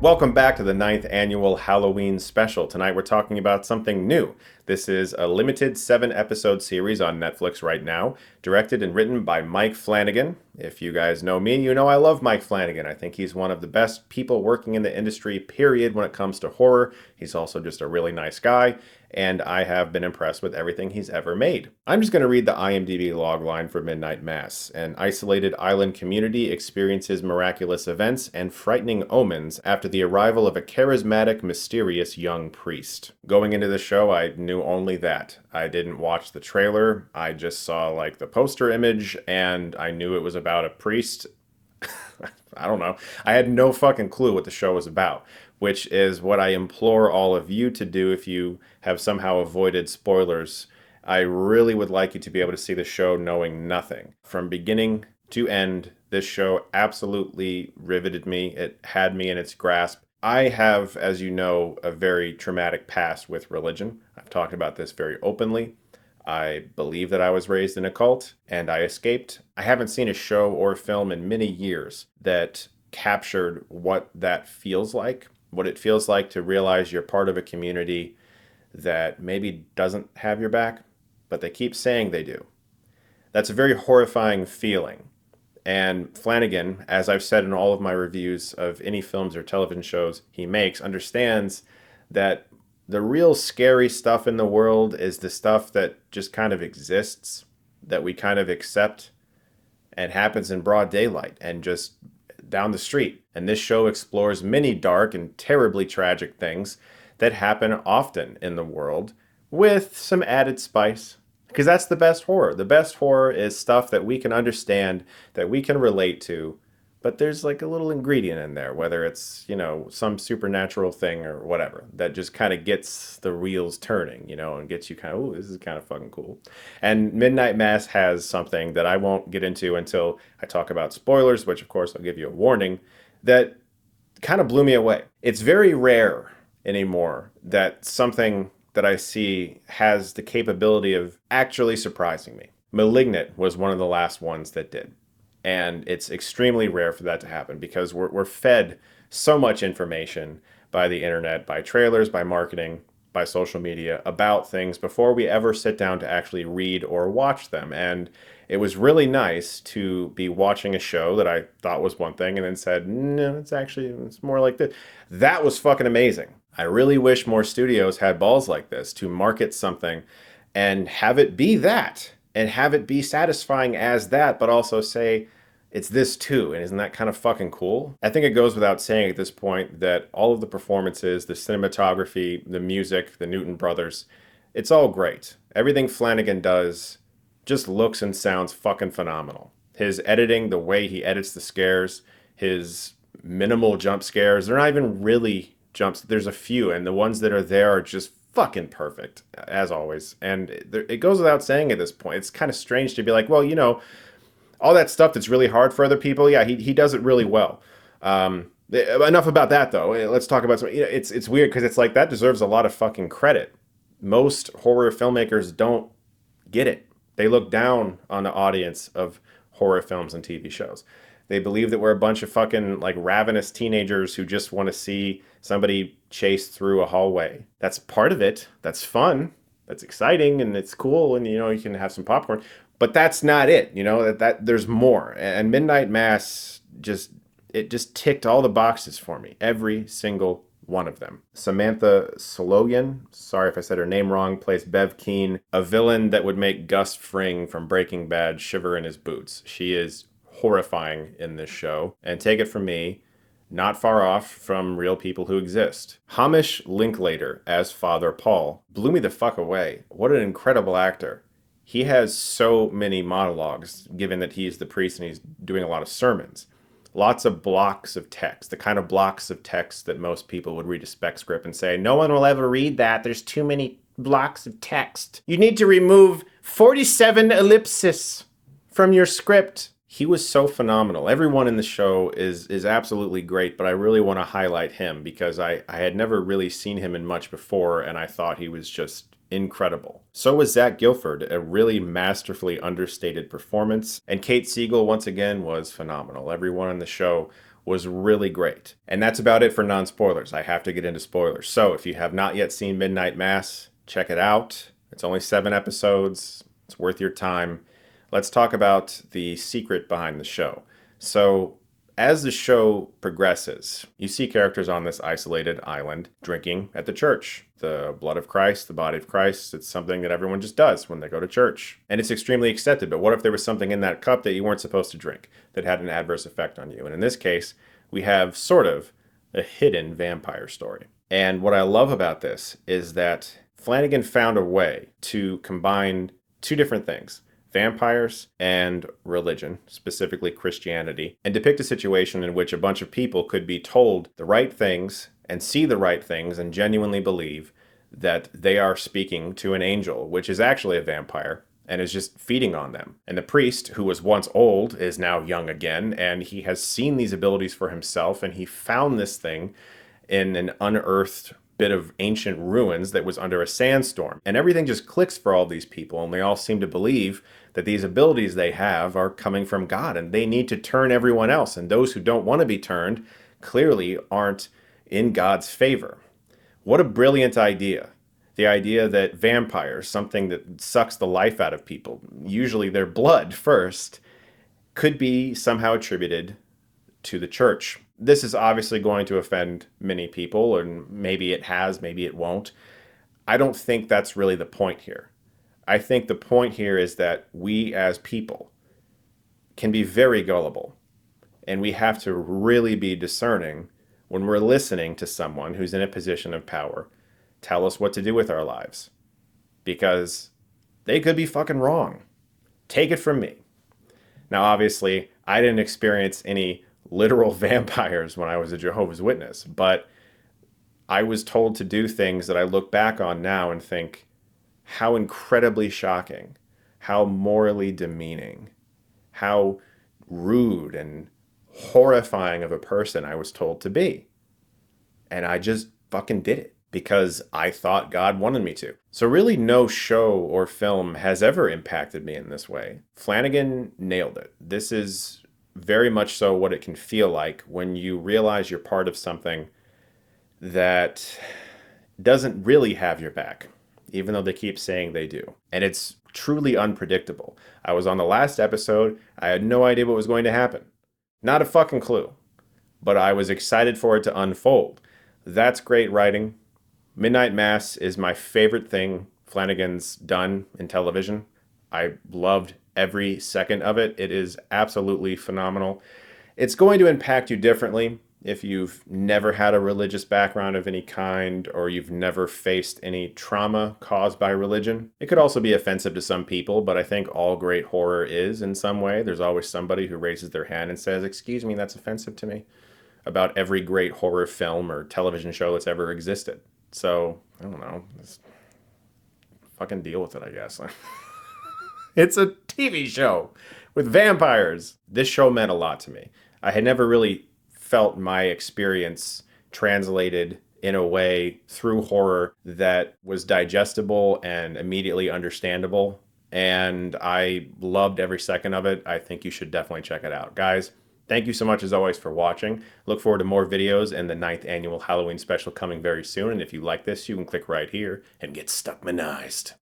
Welcome back to the ninth annual Halloween special. Tonight we're talking about something new. This is a limited 7-episode series on Netflix right now, directed and written by Mike Flanagan. If you guys know me, you know I love Mike Flanagan. I think he's one of the best people working in the industry, period, when it comes to horror. He's also just a really nice guy, and I have been impressed with everything he's ever made. I'm just going to read the IMDb logline for Midnight Mass. An isolated island community experiences miraculous events and frightening omens after the arrival of a charismatic, mysterious young priest. Going into the show, I knew only that. I didn't watch the trailer. I just saw like the poster image and I knew it was about a priest. I don't know. I had no fucking clue what the show was about, which is what I implore all of you to do if you have somehow avoided spoilers. I really would like you to be able to see the show knowing nothing. From beginning to end, this show absolutely riveted me. It had me in its grasp. I have, as you know, a very traumatic past with religion. I've talked about this very openly. I believe that I was raised in a cult and I escaped. I haven't seen a show or film in many years that captured what that feels like, what it feels like to realize you're part of a community that maybe doesn't have your back, but they keep saying they do. That's a very horrifying feeling. And Flanagan, as I've said in all of my reviews of any films or television shows he makes, understands that the real scary stuff in the world is the stuff that just kind of exists, that we kind of accept and happens in broad daylight and just down the street. And this show explores many dark and terribly tragic things that happen often in the world with some added spice. Because that's the best horror. The best horror is stuff that we can understand, that we can relate to, but there's like a little ingredient in there, whether it's, some supernatural thing or whatever, that just kind of gets the wheels turning, and gets you kind of, ooh, this is kind of fucking cool. And Midnight Mass has something that I won't get into until I talk about spoilers, which of course I'll give you a warning, that kind of blew me away. It's very rare anymore that something that I see has the capability of actually surprising me. Malignant was one of the last ones that did. And it's extremely rare for that to happen because we're fed so much information by the internet, by trailers, by marketing, by social media about things before we ever sit down to actually read or watch them. And it was really nice to be watching a show that I thought was one thing and then said, no, it's more like this. That was fucking amazing. I really wish more studios had balls like this to market something and have it be that and have it be satisfying as that, but also say it's this too. And isn't that kind of fucking cool? I think it goes without saying at this point that all of the performances, the cinematography, the music, the Newton brothers, it's all great. Everything Flanagan does just looks and sounds fucking phenomenal. His editing, the way he edits the scares, his minimal jump scares, they're not even really jumps. There's a few, and the ones that are there are just fucking perfect, as always. And it goes without saying at this point. It's kind of strange to be like, well, all that stuff that's really hard for other people, yeah, he does it really well. Enough about that, though. Let's talk about some. It's weird because it's like that deserves a lot of fucking credit. Most horror filmmakers don't get it. They look down on the audience of horror films and TV shows. They believe that we're a bunch of fucking like ravenous teenagers who just want to see somebody chase through a hallway. That's part of it. That's fun. That's exciting and it's cool and you can have some popcorn. But that's not it. That there's more. And Midnight Mass just ticked all the boxes for me. Every single one of them. Samantha Soloyan, sorry if I said her name wrong, plays Bev Keane, a villain that would make Gus Fring from Breaking Bad shiver in his boots. She is horrifying in this show. And take it from me, not far off from real people who exist. Hamish Linklater as Father Paul blew me the fuck away. What an incredible actor. He has so many monologues, given that he's the priest and he's doing a lot of sermons. Lots of blocks of text, the kind of blocks of text that most people would read a spec script and say, no one will ever read that. There's too many blocks of text. You need to remove 47 ellipses from your script. He was so phenomenal. Everyone in the show is absolutely great, but I really want to highlight him because I had never really seen him in much before, and I thought he was just incredible. So was Zach Gilford, a really masterfully understated performance, and Kate Siegel once again was phenomenal. Everyone in the show was really great. And that's about it for non-spoilers. I have to get into spoilers. So if you have not yet seen Midnight Mass, check it out. It's only 7 episodes. It's worth your time. Let's talk about the secret behind the show. So as the show progresses, you see characters on this isolated island drinking at the church. The blood of Christ, the body of Christ, it's something that everyone just does when they go to church. And it's extremely accepted, but what if there was something in that cup that you weren't supposed to drink that had an adverse effect on you? And in this case, we have sort of a hidden vampire story. And what I love about this is that Flanagan found a way to combine 2 different things: vampires and religion, specifically Christianity, and depict a situation in which a bunch of people could be told the right things and see the right things and genuinely believe that they are speaking to an angel, which is actually a vampire and is just feeding on them. And the priest, who was once old, is now young again, and he has seen these abilities for himself, and he found this thing in an unearthed bit of ancient ruins that was under a sandstorm. And everything just clicks for all these people, and they all seem to believe that these abilities they have are coming from God, and they need to turn everyone else. And those who don't want to be turned clearly aren't in God's favor. What a brilliant idea. The idea that vampires, something that sucks the life out of people, usually their blood first, could be somehow attributed to the church. This is obviously going to offend many people, and maybe it has, maybe it won't. I don't think that's really the point here. I think the point here is that we as people can be very gullible, and we have to really be discerning when we're listening to someone who's in a position of power tell us what to do with our lives, because they could be fucking wrong. Take it from me. Now, obviously, I didn't experience any literal vampires when I was a Jehovah's Witness, but I was told to do things that I look back on now and think, how incredibly shocking, how morally demeaning, how rude and horrifying of a person I was told to be. And I just fucking did it because I thought God wanted me to. So really no show or film has ever impacted me in this way. Flanagan nailed it. This is very much so what it can feel like when you realize you're part of something that doesn't really have your back, even though they keep saying they do. And it's truly unpredictable. I was on the last episode. I had no idea what was going to happen. Not a fucking clue. But I was excited for it to unfold. That's great writing. Midnight Mass is my favorite thing Flanagan's done in television. I loved every second of it. It is absolutely phenomenal. It's going to impact you differently if you've never had a religious background of any kind, or you've never faced any trauma caused by religion. It could also be offensive to some people, but I think all great horror is in some way. There's always somebody who raises their hand and says, "Excuse me, that's offensive to me," about every great horror film or television show that's ever existed. So, I don't know. Just fucking deal with it, I guess. It's a TV show with vampires. This show meant a lot to me. I had never really felt my experience translated in a way through horror that was digestible and immediately understandable. And I loved every second of it. I think you should definitely check it out. Guys, thank you so much as always for watching. Look forward to more videos and the 9th annual Halloween special coming very soon. And if you like this, you can click right here and get Stuckmanized.